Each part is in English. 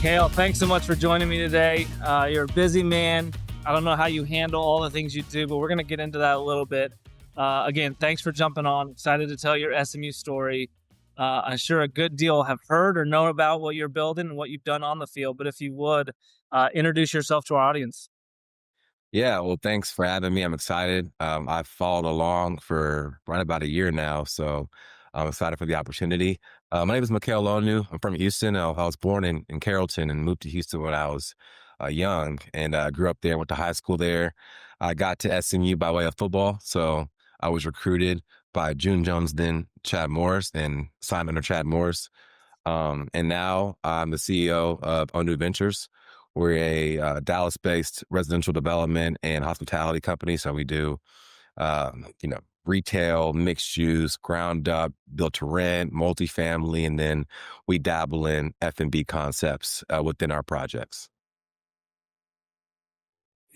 Mikial, thanks so much for joining me today. You're a busy man. I don't know how you handle all the things you do, but we're going to get into that a little bit. Again, thanks for jumping on. Excited to tell your SMU story. I'm sure a good deal have heard or know about what you're building and what you've done on the field, but if you would, introduce yourself to our audience. Yeah, well, thanks for having me. I'm excited. I've followed along for right about a year now, so I'm excited for the opportunity. My name is Mikial Onu. I'm from Houston. I was born in Carrollton and moved to Houston when I was young, and grew up there, went to high school there. I got to SMU by way of football, so I was recruited by June Jones, then Chad Morris, and signed under Chad Morris. And now I'm the CEO of Onu Ventures. We're a Dallas-based residential development and hospitality company. So we do, retail, mixed use, ground up, built to rent, multifamily, and then we dabble in F&B concepts within our projects.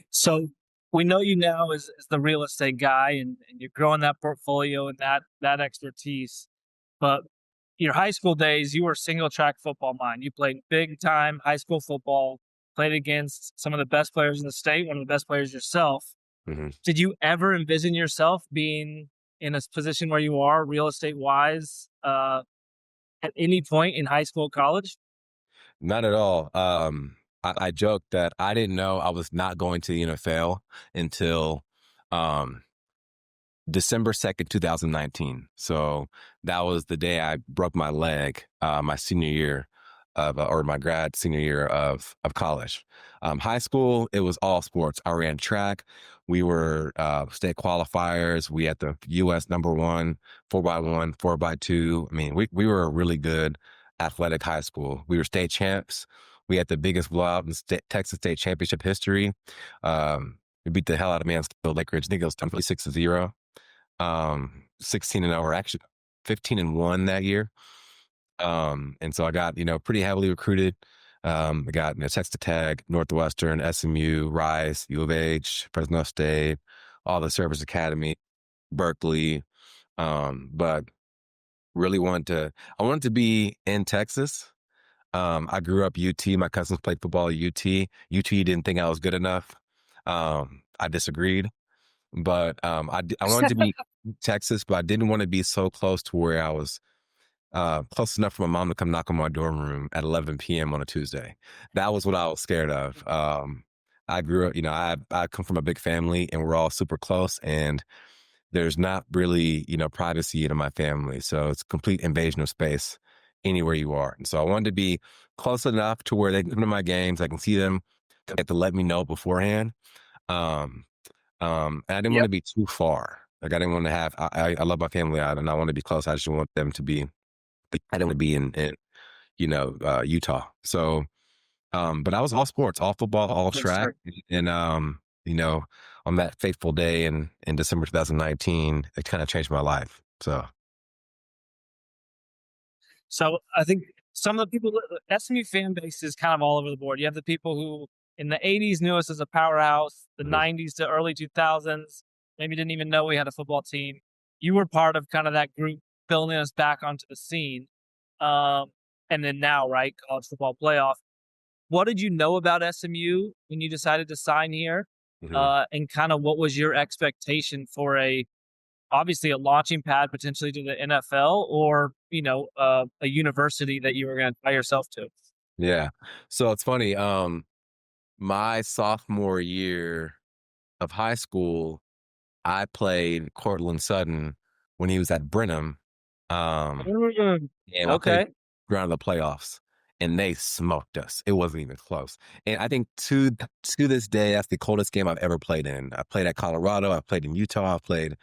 So we know you now as the real estate guy, and you're growing that portfolio and that expertise. But your high school days, you were a single track football mind. You played big time high school football, played against some of the best players in the state, one of the best players yourself. Mm-hmm. Did you ever envision yourself being in a position where you are real estate wise at any point in high school, college? Not at all. I joked that I didn't know I was not going to the NFL until um, December 2nd, 2019. So that was the day I broke my leg, my senior year or my grad senior year of college. High school, it was all sports. I ran track. We were state qualifiers. We had the U.S. #1, 4x1, 4x2. I mean, we were a really good athletic high school. We were state champs. We had the biggest blowout in Texas state championship history. We beat the hell out of Mansfield Lake Ridge. I think it was 26-0. 16-0, or actually 15-1 that year. And so I got, pretty heavily recruited. I got Texas Tech, Northwestern, SMU, Rice, U of H, Fresno State, all the Service Academy, Berkeley. But really I wanted to be in Texas. I grew up UT. My cousins played football at UT. UT didn't think I was good enough. I disagreed. But I wanted to be in Texas, but I didn't want to be so close to where I was close enough for my mom to come knock on my dorm room at 11 p.m. on a Tuesday. That was what I was scared of. I grew up, I come from a big family and we're all super close, and there's not really, privacy in my family. So it's complete invasion of space anywhere you are. And so I wanted to be close enough to where they can come to my games. I can see them. They have to let me know beforehand. And I didn't want to be too far. Like I didn't want to have, I love my family out and I want to be close. I just want them to be, I didn't want to be in Utah. So, but I was all sports, all football, all track. And, on that fateful day in December 2019, it kind of changed my life. So I think some of the people, SMU fan base is kind of all over the board. You have the people who in the 80s knew us as a powerhouse, the 90s to early 2000s, maybe didn't even know we had a football team. You were part of kind of that group building us back onto the scene. And then now, right, college football playoff. What did you know about SMU when you decided to sign here? And kind of what was your expectation for obviously a launching pad potentially to the NFL, or, a university that you were going to tie yourself to? Yeah. So it's funny. My sophomore year of high school, I played Cortland Sutton when he was at Brenham. And I played around the playoffs, and they smoked us. It wasn't even close. And I think to this day, that's the coldest game I've ever played in. I played at Colorado. I played in Utah. I played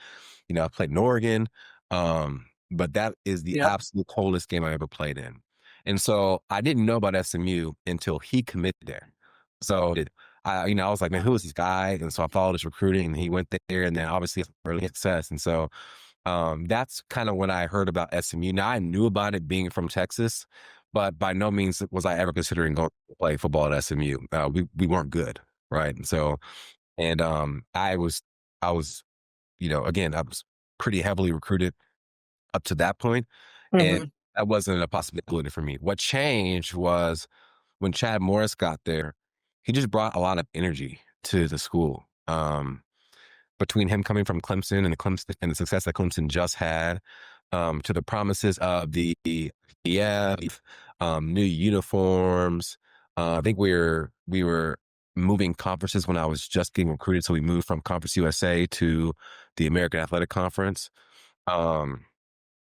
in Oregon. But that is the absolute coldest game I ever played in. And so I didn't know about SMU until he committed there. So I was like, man, who is this guy? And so I followed his recruiting, and he went there, and then obviously early success. And so that's kind of when I heard about SMU. Now I knew about it being from Texas, but by no means was I ever considering going to play football at SMU. We weren't good, right? And so, I was, again, I was pretty heavily recruited up to that point, and that wasn't a possibility for me. What changed was when Chad Morris got there, he just brought a lot of energy to the school. Between him coming from Clemson and the success that Clemson just had, to the promises of the EF, new uniforms. I think we were moving conferences when I was just getting recruited, so we moved from Conference USA to the American Athletic Conference. Um,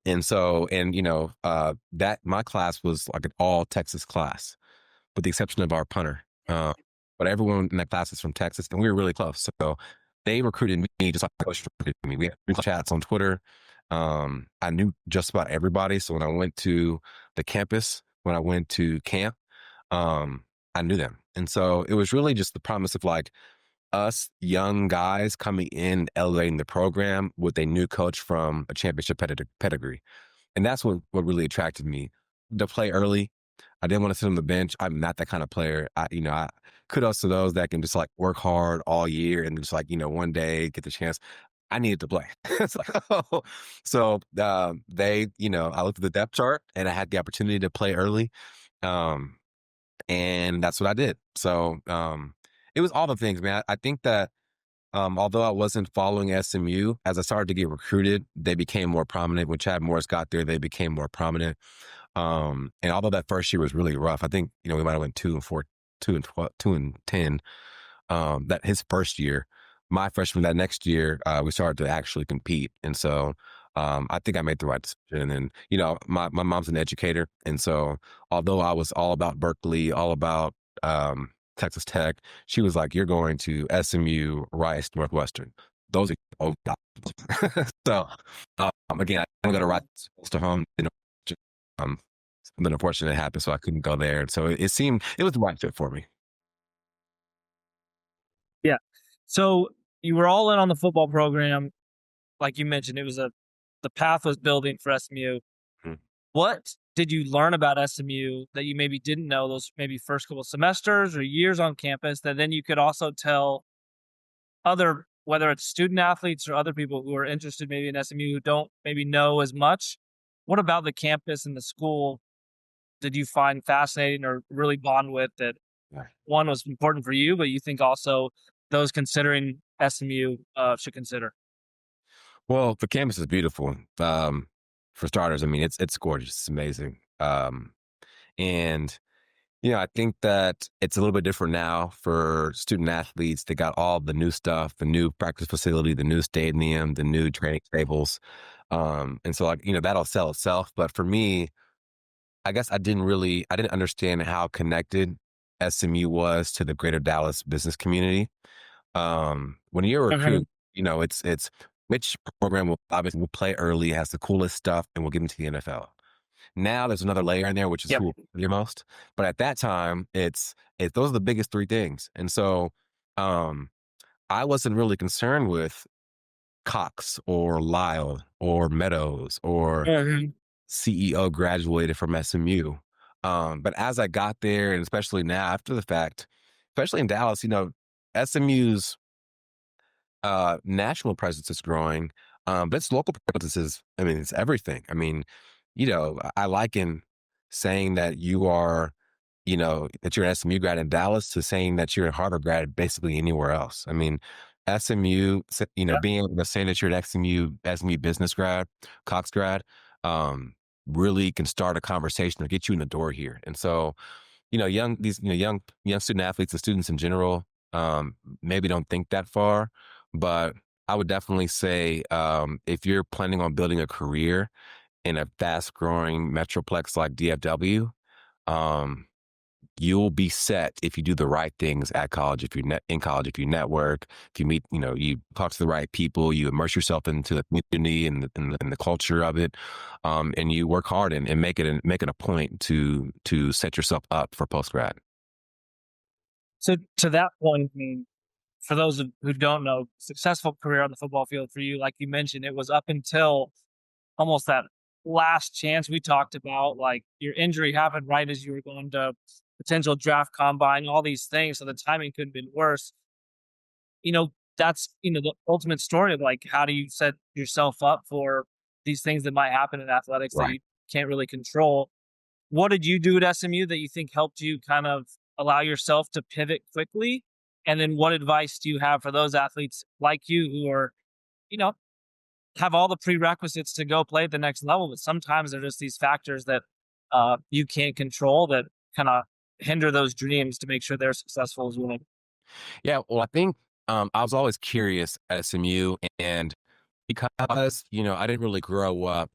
that my class was like an all Texas class, with the exception of our punter. But everyone in that class is from Texas, and we were really close. So they recruited me just like coach recruited me. We had chats on Twitter. I knew just about everybody. So when I went to the campus, when I went to camp, I knew them. And so it was really just the promise of like us young guys coming in, elevating the program with a new coach from a championship pedigree. And that's what really attracted me to play early. I didn't want to sit on the bench. I'm not that kind of player. Kudos to those that can just like work hard all year and just like, one day get the chance. I needed to play. I looked at the depth chart and I had the opportunity to play early. And that's what I did. So, it was all the things, man. I think that, although I wasn't following SMU, as I started to get recruited, they became more prominent. When Chad Morris got there, they became more prominent. And although that first year was really rough, I think, we might have went 2-4, 2-12, 2-10. That his first year, my freshman, that next year, we started to actually compete. And so, I think I made the right decision. And, my mom's an educator. And so although I was all about Berkeley, all about, Texas Tech, she was like, you're going to SMU, Rice, Northwestern. Those are old options. So, again, I got to Rice close to home, something unfortunate happened, so I couldn't go there. So it seemed it was the right fit for me. Yeah. So you were all in on the football program. Like you mentioned, the path was building for SMU. Mhm. What did you learn about SMU that you maybe didn't know those maybe first couple semesters or years on campus that then you could also tell other, whether it's student athletes or other people who are interested maybe in SMU who don't maybe know as much? What about the campus and the school did you find fascinating or really bond with that Yeah. one was important for you, but you think also those considering SMU should consider? Well, the campus is beautiful. For starters, I mean it's gorgeous. It's amazing. And I think that it's a little bit different now for student athletes. They got all the new stuff, the new practice facility, the new stadium, the new training stables. And so like, that'll sell itself. But for me, I guess I didn't understand how connected SMU was to the greater Dallas business community. When you're a Mhm. recruit, it's which program will obviously will play early, has the coolest stuff, and will get into the NFL. Now there's another layer in there, which is Yep. who will play most. But at that time, it's those are the biggest three things. And so, um, I wasn't really concerned with Cox or Lyle or Meadows or Mhm. CEO graduated from SMU. But as I got there, and especially now after the fact, especially in Dallas, SMU's national presence is growing, but its local presence is, I mean, it's everything. I mean, I liken saying that that you're an SMU grad in Dallas to saying that you're a Harvard grad basically anywhere else. I mean, Yep. being able to say that you're an SMU business grad, Cox grad, really can start a conversation or get you in the door here. And so, young student athletes and students in general, maybe don't think that far, but I would definitely say, if you're planning on building a career in a fast growing metroplex like DFW, um, you'll be set if you do the right things at college. If you're in college, if you network, if you meet, you talk to the right people, you immerse yourself into the community and the culture of it, and you work hard and make it a point to set yourself up for post grad. So to that point, I mean, for those who don't know, successful career on the football field for you, like you mentioned, it was up until almost that last chance we talked about. Like your injury happened right as you were going to potential draft combine, all these things. So the timing could have been worse. That's the ultimate story of like how do you set yourself up for these things that might happen in athletics that Right. you can't really control. what did you do at SMU that you think helped you kind of allow yourself to pivot quickly? And then what advice do you have for those athletes like you who are, you know, have all the prerequisites to go play at the next level, but sometimes there are just these factors that you can't control that kind of hinder those dreams to make sure they're successful as well. Yeah, well, I think I was always curious at SMU, and because I didn't really grow up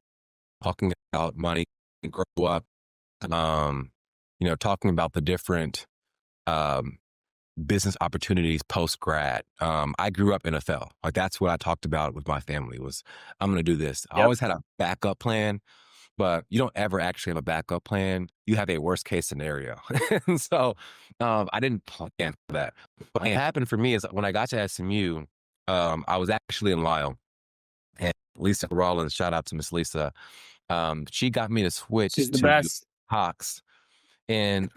talking about money, and grow up, talking about the different um, business opportunities post grad. I grew up NFL. Like that's what I talked about with my family was I'm going to do this. I Yep. always had a backup plan, but you don't ever actually have a backup plan. You have a worst case scenario. And so I didn't plan for that. What happened for me is when I got to SMU, I was actually in Lyle and Lisa Rollins, shout out to Miss Lisa. She got me to switch She's the to best. Cox. And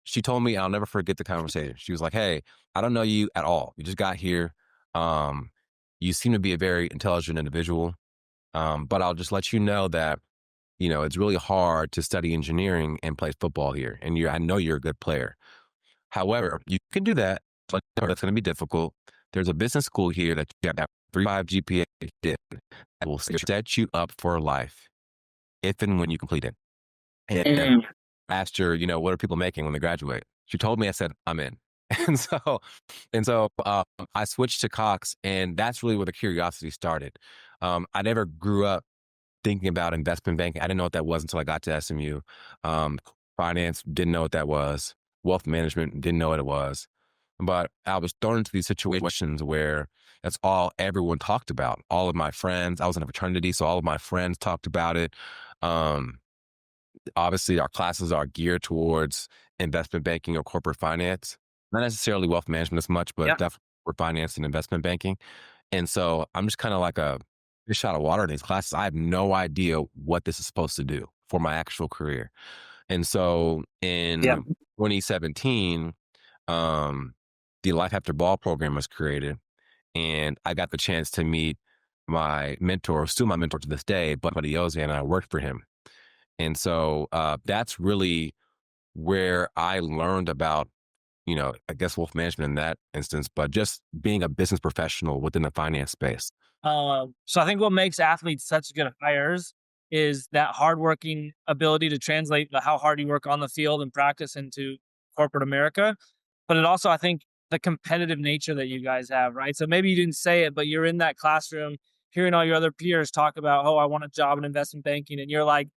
she told me, I'll never forget the conversation. She was like, "Hey, I don't know you at all. You just got here. Um, you seem to be a very intelligent individual. But I'll just let you know that, it's really hard to study engineering and play football here. And I know you're a good player. However, you can do that, but that's going to be difficult. There's a business school here that you have to have 3.5 GPA in that will set you up for life if and when you complete it." And asked her, what are people making when they graduate? She told me, I said, I'm in. And so, I switched to Cox, and that's really where the curiosity started. I never grew up thinking about investment banking. I didn't know what that was until I got to SMU. Finance, didn't know what that was. Wealth management, didn't know what it was. But I was thrown into these situations where that's all everyone talked about. All of my friends, I was in a fraternity, so all of my friends talked about it. Um, Obviously, our classes are geared towards investment banking or corporate finance, not necessarily wealth management as much, but Yeah. definitely corporate finance and investment banking. And so I'm just kind of like a fish out of water in these classes. I have no idea what this is supposed to do for my actual career. And so Yeah. in 2017, um, the Life After Ball program was created, and I got the chance to meet my mentor, still my mentor to this day, but Buddy Ozan, and I worked for him. And so that's really where I learned about, I guess wealth management in that instance, but just being a business professional within the finance space. So I think what makes athletes such good hires is that hardworking ability to translate how hard you work on the field and practice into corporate America. But it also, I think, the competitive nature that you guys have, right? So maybe you didn't say it, but you're in that classroom hearing all your other peers talk about, oh, I want a job in investment banking. And you're like,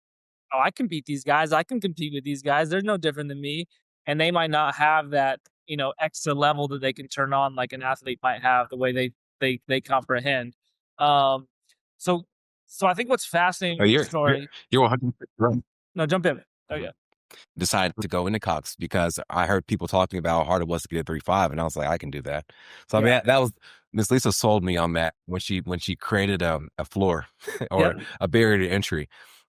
oh, I can beat these guys. I can compete with these guys. They're no different than me. And they might not have that, extra level that they can turn on like an athlete might have the way they comprehend. Um, so so I think what's fascinating Oh, with the you're story. you're 100% right. No, jump in. Oh yeah. Decided to go into Cox because I heard people talking about how hard it was to get a 3.5, and I was like, I can do that. So I mean, Yeah. that was Miss Lisa sold me on that when she created a floor or Yep. a barrier to entry.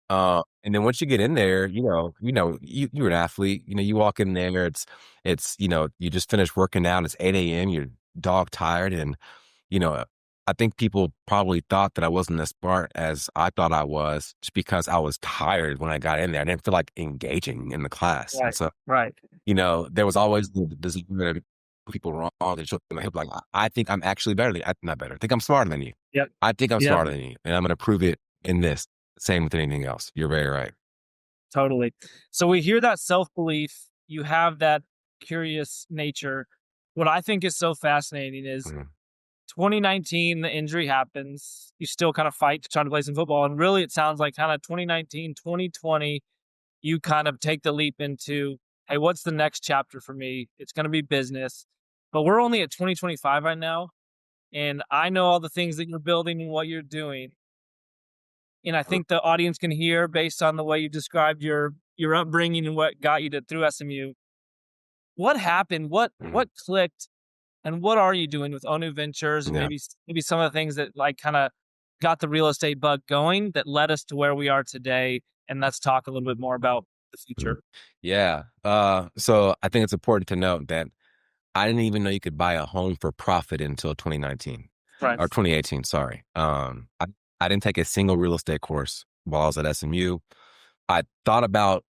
And then once you get in there, you're an athlete. You walk in there, it's you just finished working out. It's 8 a.m. You're dog tired, and you know, I think people probably thought that I wasn't as smart as I thought I was just because I was tired when I got in there. I didn't feel like engaging in the class. And Right. so, Right. there was always this people wrong and show my hip like, I think I'm actually better than you. Not better. I think I'm smarter than you. Yep. I think I'm Yep. smarter than you. And I'm going to prove it in this. Same with anything else. You're very right. Totally. So we hear that self belief. You have that curious nature. What I think is so fascinating is Mhm. 2019, the injury happens. You still kind of fight to try to play some football. And really, it sounds like kind of 2019, 2020, you kind of take the leap into, hey, what's the next chapter for me? It's going to be business. But we're only at 2025 right now. And I know all the things that you're building and what you're doing. And I think the audience can hear based on the way you described your upbringing and what got you to through SMU. What happened? Mhm. What clicked? And what are you doing with Onu Ventures? And Yeah. maybe some of the things that like kind of got the real estate bug going that led us to where we are today. And let's talk a little bit more about the Mhm. future. Yeah. So I think it's important to note that I didn't even know you could buy a home for profit until 2019 Right. or 2018. Sorry. I didn't take a single real estate course while I was at SMU. I thought about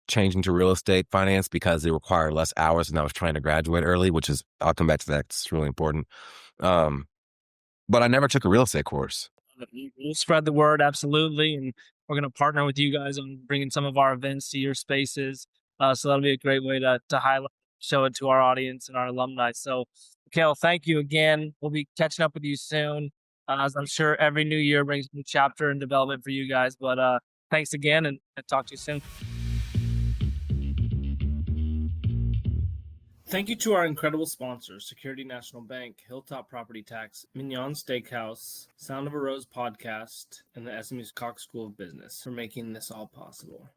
changing to real estate finance because they require less hours, and I was trying to graduate early, which is, I'll come back to that. It's really important. But I never took a real estate course. We'll spread the word, absolutely, and we're going to partner with you guys on bringing some of our events to your spaces. So that'll be a great way to highlight, show it to our audience and our alumni. So, Mikial, thank you again. We'll be catching up with you soon, as I'm sure every new year brings a new chapter in development for you guys. But thanks again, and talk to you soon. Thank you to our incredible sponsors, Security National Bank, Hilltop Property Tax, Mignon Steakhouse, Sound of a Rose podcast, and the SMU Cox School of Business for making this all possible.